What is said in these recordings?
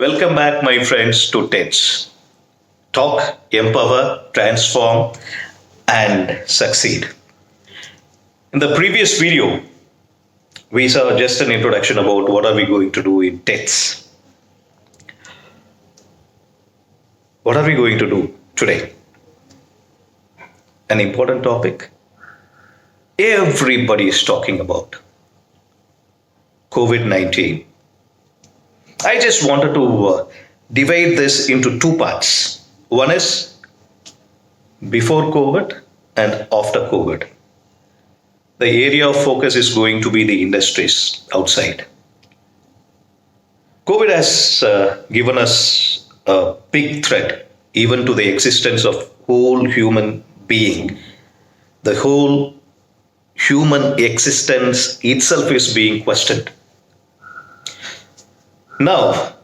Welcome back, my friends, to TEDS. Talk, empower, transform, and succeed. In the previous video, we saw just an introduction about what are we going to do in TEDS. What are we going to do today? An important topic everybody is talking about. COVID-19. I just wanted to divide this into two parts. One is before COVID and after COVID. The area of focus is going to be the industries outside. COVID has given us a big threat even to the existence of whole human being. The whole human existence itself is being questioned. Now,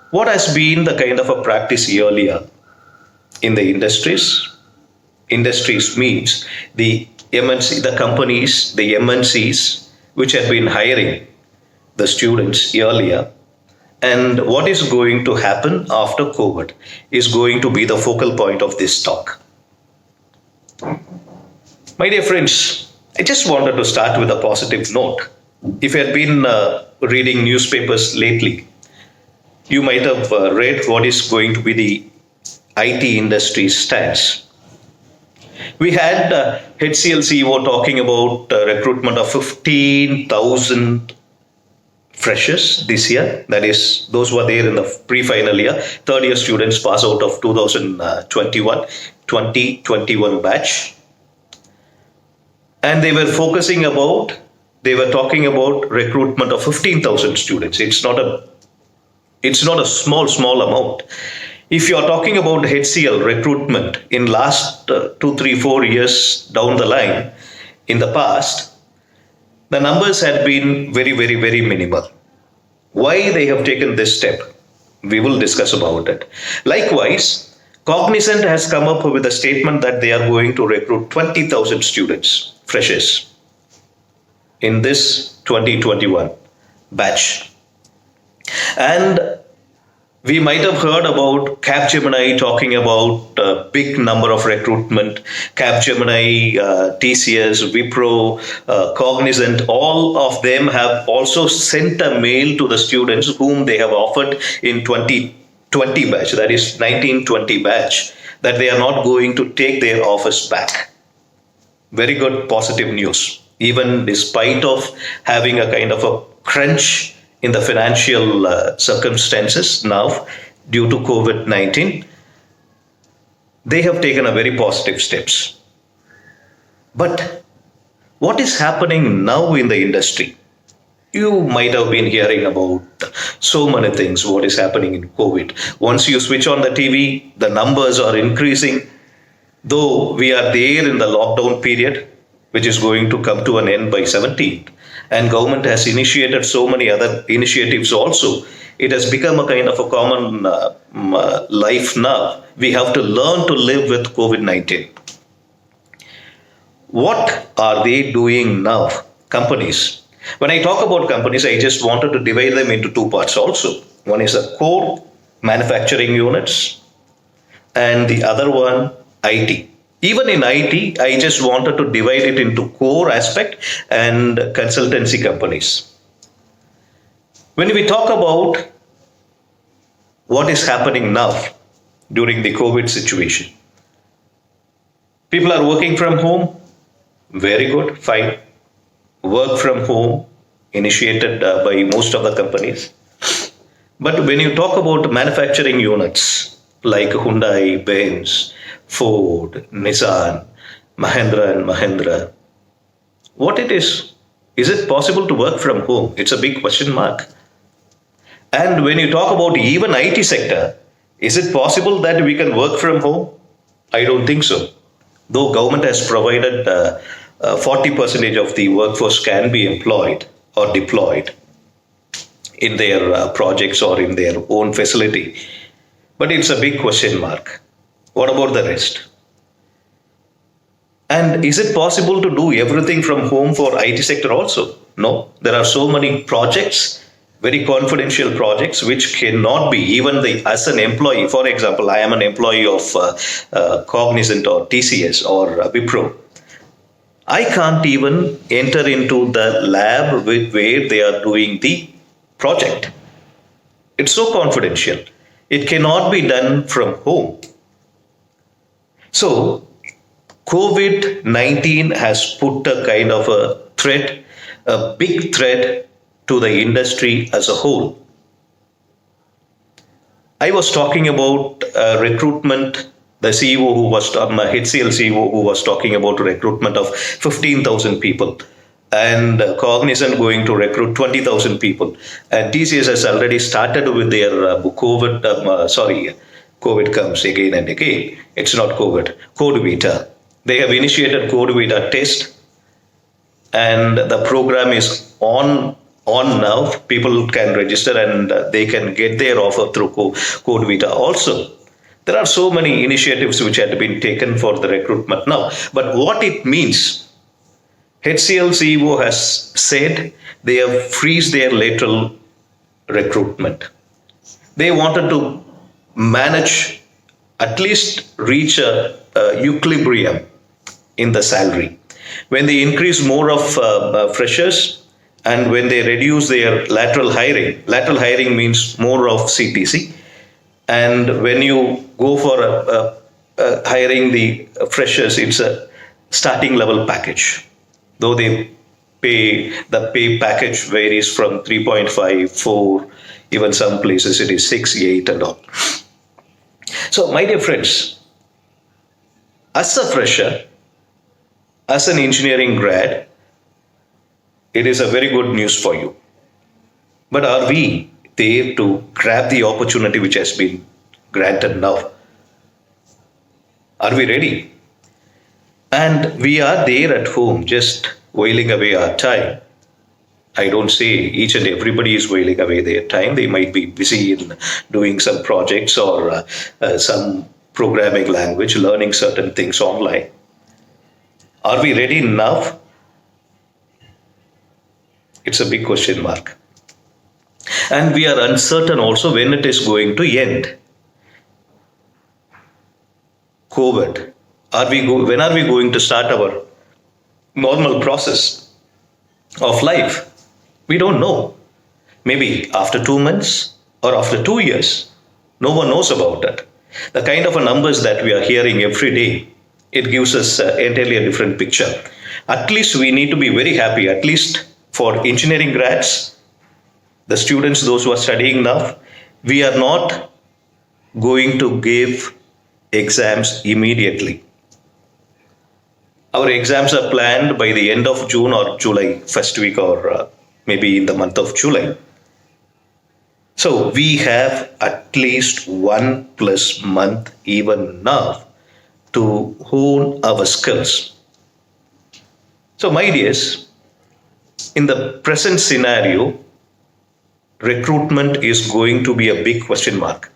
what has been the kind of a practice earlier in the industries? Industries means the MNC, the companies, the MNCs, which had been hiring the students earlier. And what is going to happen after COVID is going to be the focal point of this talk. My dear friends, I just wanted to start with a positive note. If you had been reading newspapers lately, you might have read what is going to be the IT industry's stance. We had HCL CEO talking about recruitment of 15,000 freshers this year. That is, those who are there in the pre-final year, third year students pass out of 2021 batch. And they were talking about recruitment of 15,000 students. It's not a small amount. If you are talking about HCL recruitment in last 2, 3, 4 years down the line, in the past, the numbers had been very minimal. Why they have taken this step? We will discuss about it. Likewise, Cognizant has come up with a statement that they are going to recruit 20,000 students, freshers, in this 2021 batch. And we might have heard about Capgemini talking about a big number of recruitment. Capgemini, TCS, Wipro, Cognizant, all of them have also sent a mail to the students whom they have offered in 2020 batch, that is 1920 batch, that they are not going to take their offers back. Very good positive news. Even despite of having a kind of a crunch in the financial circumstances now due to COVID-19, they have taken a very positive steps. But what is happening now in the industry? You might have been hearing about so many things, what is happening in COVID. Once you switch on the TV, the numbers are increasing. Though we are there in the lockdown period, which is going to come to an end by 17th. And government has initiated so many other initiatives also. It has become a kind of a common life now. We have to learn to live with COVID-19. What are they doing now? Companies. When I talk about companies, I just wanted to divide them into two parts also. One is the core manufacturing units and the other one IT. Even in IT, I just wanted to divide it into core aspect and consultancy companies. When we talk about what is happening now during the COVID situation, people are working from home. Very good, fine. Work from home initiated by most of the companies. But when you talk about manufacturing units like Hyundai, Benz, Ford, Nissan, Mahindra and Mahindra, what it is it possible to work from home? It's a big question mark. And when you talk about even IT sector, is it possible that we can work from home? I don't think so. Though government has provided 40% of the workforce can be employed or deployed in their projects or in their own facility. But it's a big question mark. What about the rest? And is it possible to do everything from home for IT sector also? No. There are so many projects very confidential projects which cannot be even as an employee. For example, I am an employee of Cognizant or TCS or Wipro. I can't even enter into the lab where they are doing the project. It's so confidential. It cannot be done from home. So, COVID 19 has put a kind of a threat, a big threat to the industry as a whole. I was talking about recruitment, the CEO who was, HCL CEO who was talking about recruitment of 15,000 people, and Cognizant going to recruit 20,000 people. And TCS has already started with their COVID comes again and again. It's not COVID, Code Vita. They have initiated Code Vita test, and the program is on now. People can register and they can get their offer through Code Vita also. There are so many initiatives which had been taken for the recruitment now. But what it means, HCL CEO has said they have freezed their lateral recruitment. They wanted to manage, at least reach a equilibrium in the salary. When they increase more of freshers, and when they reduce their lateral hiring means more of CTC. And when you go for hiring the freshers, it's a starting level package. Though the pay package varies from 3.5, 4, even some places it is 6, 8 and all. So my dear friends, as a fresher, as an engineering grad, it is a very good news for you. But are we there to grab the opportunity which has been granted now? Are we ready? And we are there at home just wailing away our time. I don't say each and everybody is wailing away their time. They might be busy in doing some projects or some programming language, learning certain things online. Are we ready enough? It's a big question mark. And we are uncertain also when it is going to end. COVID. When are we going to start our normal process of life? We don't know. Maybe after 2 months or after 2 years. No one knows about that. The kind of numbers that we are hearing every day, it gives us entirely a different picture. At least we need to be very happy, at least for engineering grads, the students, those who are studying now, we are not going to give exams immediately. Our exams are planned by the end of June or July, first week or maybe in the month of July. So we have at least 1+ month even now to hone our skills. So my dears, in the present scenario, recruitment is going to be a big question mark.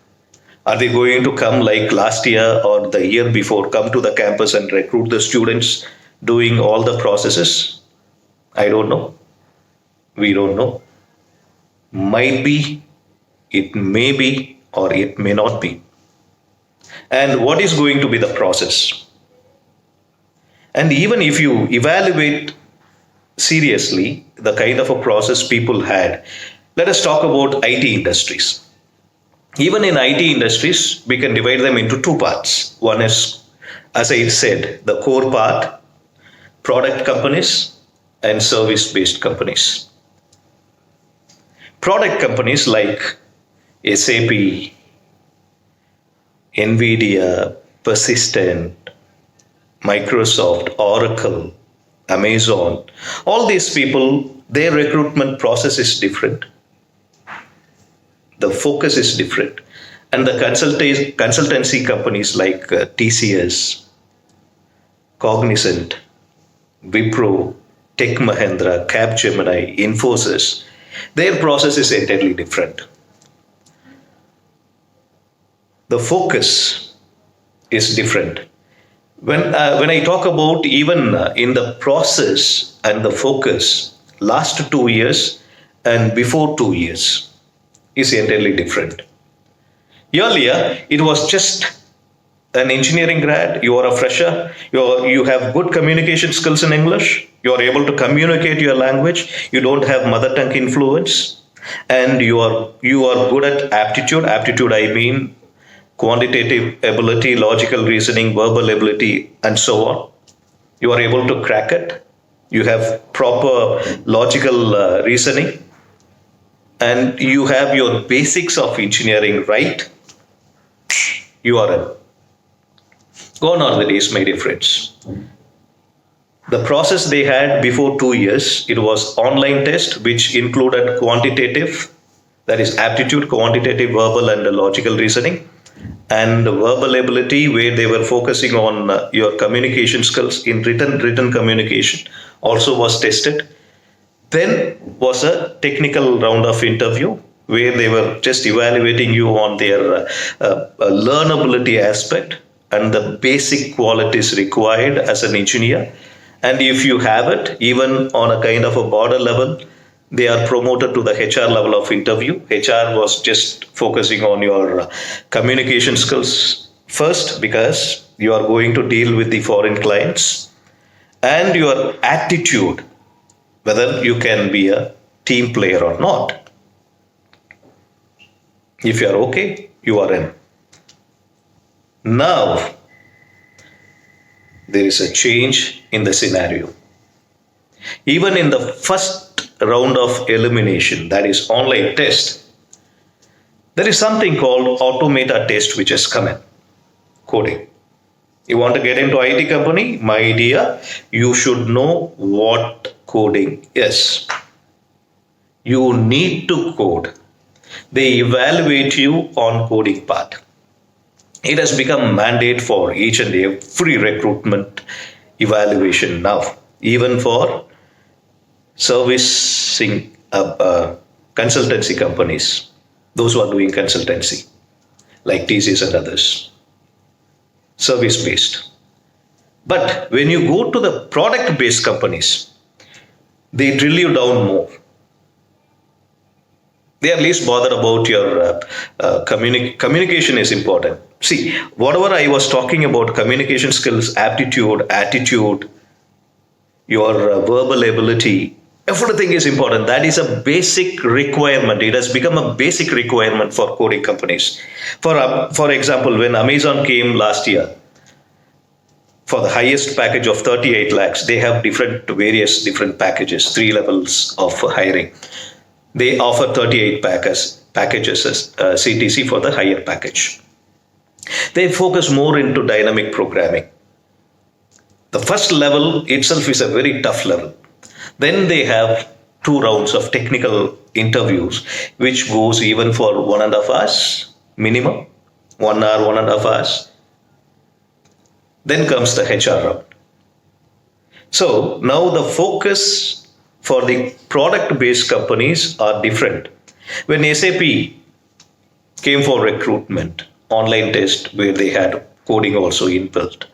Are they going to come like last year or the year before, come to the campus and recruit the students doing all the processes? I don't know. We don't know. Might be, it may be, or it may not be. And what is going to be the process? And even if you evaluate seriously the kind of a process people had, let us talk about IT industries. Even in IT industries, we can divide them into two parts. One is, as I said, the core part, product companies and service-based companies. Product companies like SAP, NVIDIA, Persistent, Microsoft, Oracle, Amazon, all these people, their recruitment process is different. The focus is different. And the consultancy companies like TCS, Cognizant, Wipro, Tech Mahindra, Capgemini, Infosys, their process is entirely different. The focus is different. When I talk about even in the process and the focus, last 2 years, and before 2 years is entirely different. Earlier, it was just an engineering grad, you are a fresher, you have good communication skills in English, you are able to communicate your language, you don't have mother tongue influence, and you are good at aptitude. Aptitude, I mean quantitative ability, logical reasoning, verbal ability, and so on. You are able to crack it. You have proper logical reasoning, and you have your basics of engineering right. You are in. Gone are the days, my dear friends. The process they had before 2 years, it was online test, which included quantitative, that is aptitude, quantitative, verbal, and logical reasoning, and verbal ability, where they were focusing on your communication skills in written communication, also was tested. Then was a technical round of interview where they were just evaluating you on their learnability aspect and the basic qualities required as an engineer. And if you have it, even on a kind of a border level, they are promoted to the HR level of interview. HR was just focusing on your communication skills first, because you are going to deal with the foreign clients, and your attitude, whether you can be a team player or not. If you are okay, you are in. Now, there is a change in the scenario. Even in the first round of elimination, that is online test, there is something called automata test which has come in, coding. You want to get into IT company? My dear, you should know what coding is. You need to code. They evaluate you on coding part. It has become mandate for each and every recruitment evaluation now, even for servicing consultancy companies, those who are doing consultancy, like TCS and others, service based. But when you go to the product based companies, they drill you down more. They are least bothered about your communication is important. See, whatever I was talking about, communication skills, aptitude, attitude, your verbal ability, everything is important. That is a basic requirement. It has become a basic requirement for coding companies. For example, when Amazon came last year, for the highest package of 38 lakhs, they have various different packages, 3 levels of hiring. They offer 38 packages as CTC for the higher package. They focus more into dynamic programming. The first level itself is a very tough level. Then they have 2 rounds of technical interviews, which goes even for 1.5 hours minimum, 1 hour, 1.5 hours. Then comes the HR round. So now the focus for the product-based companies are different. When SAP came for recruitment, online test where they had coding also inbuilt,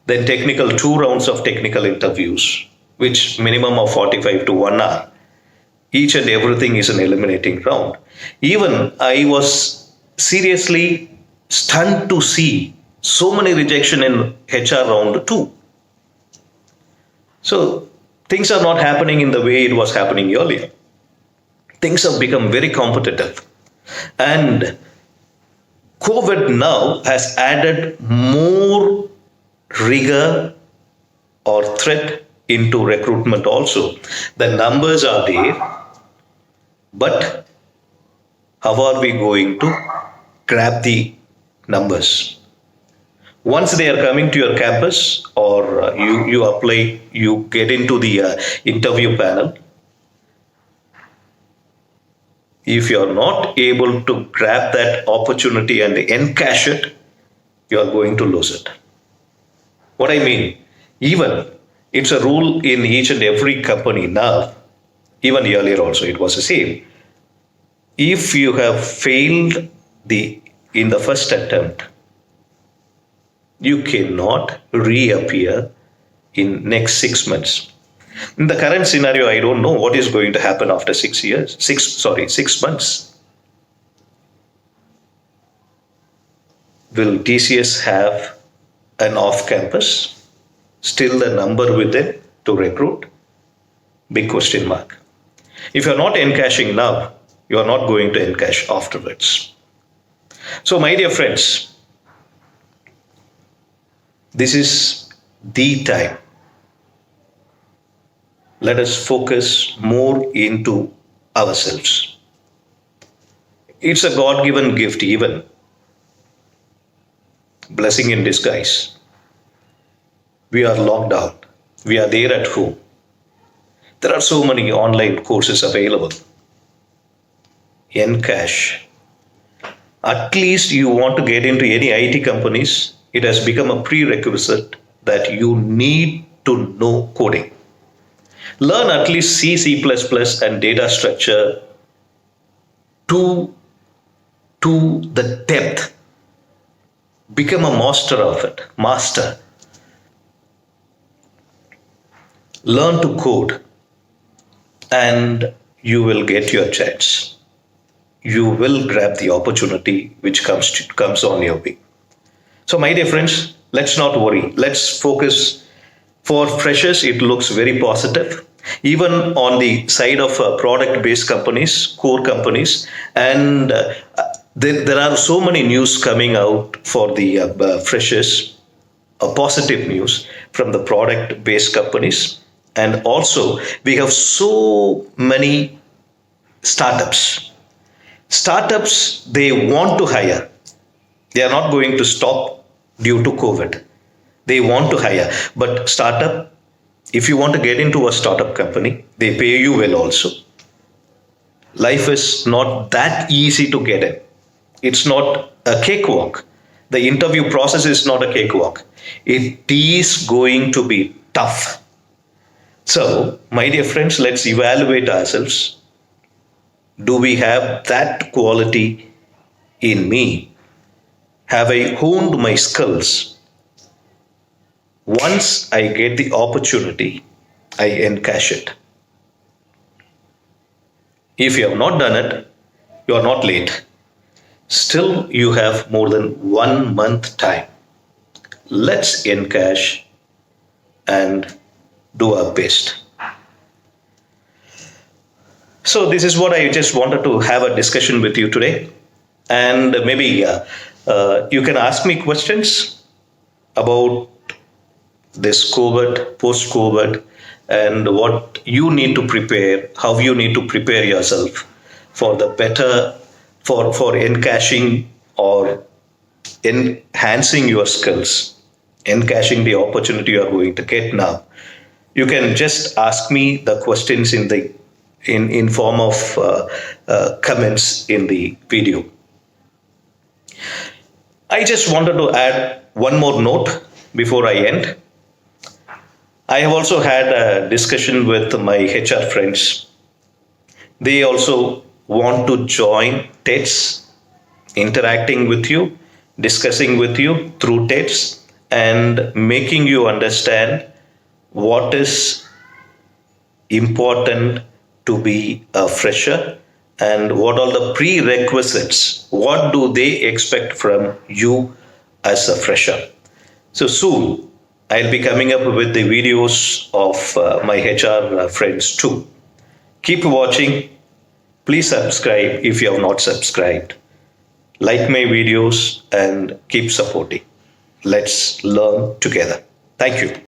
then 2 rounds of technical interviews, which minimum of 45 to 1 hour. Each and everything is an eliminating round. Even I was seriously stunned to see so many rejection in HR round 2. So things are not happening in the way it was happening earlier. Things have become very competitive. And COVID now has added more rigor or threat into recruitment also. The numbers are there, but how are we going to grab the numbers? Once they are coming to your campus, or you apply, you get into the interview panel. If you are not able to grab that opportunity and encash it, you are going to lose it. What I mean, even it's a rule in each and every company now, even earlier also it was the same. If you have failed in the first attempt, you cannot reappear in next 6 months. In the current scenario, I don't know what is going to happen after 6 years. 6 months. Will TCS have an off campus? Still the number with them to recruit? Big question mark. If you're not encashing now, you are not going to encash afterwards. So, my dear friends, this is the time. Let us focus more into ourselves. It's a God given gift, even blessing in disguise. We are locked down, we are there at home. There are so many online courses available. Encash. At least you want to get into any IT companies, it has become a prerequisite that you need to know coding. Learn at least C, C++, and data structure to the depth. Become a master of it. Master. Learn to code, and you will get your chance. You will grab the opportunity which comes on your way. So, my dear friends, let's not worry. Let's focus. For freshers, it looks very positive. Even on the side of product-based companies, core companies, and there are so many news coming out for the freshers, positive news from the product-based companies. And also, we have so many startups. Startups, they want to hire. They are not going to stop due to COVID. They want to hire. But startup, if you want to get into a startup company, they pay you well also. Life is not that easy to get in. It's not a cakewalk. The interview process is not a cakewalk. It is going to be tough. So, my dear friends, let's evaluate ourselves. Do we have that quality in me? Have I honed my skills? Once I get the opportunity, I encash it. If you have not done it, you are not late. Still, you have more than 1 month time. Let's encash and do our best. So, this is what I just wanted to have a discussion with you today. And maybe you can ask me questions about this COVID, post COVID, and what you need to prepare, how you need to prepare yourself for the better, for encashing or enhancing your skills, encashing the opportunity you are going to get now. You can just ask me the questions in form of comments in the video. I just wanted to add one more note before I end. I have also had a discussion with my HR friends. They also want to join TEDs, interacting with you, discussing with you through TEDs, and making you understand what is important to be a fresher and what are the prerequisites. What do they expect from you as a fresher? So soon, I'll be coming up with the videos of my HR friends too. Keep watching. Please subscribe if you have not subscribed. Like my videos and keep supporting. Let's learn together. Thank you.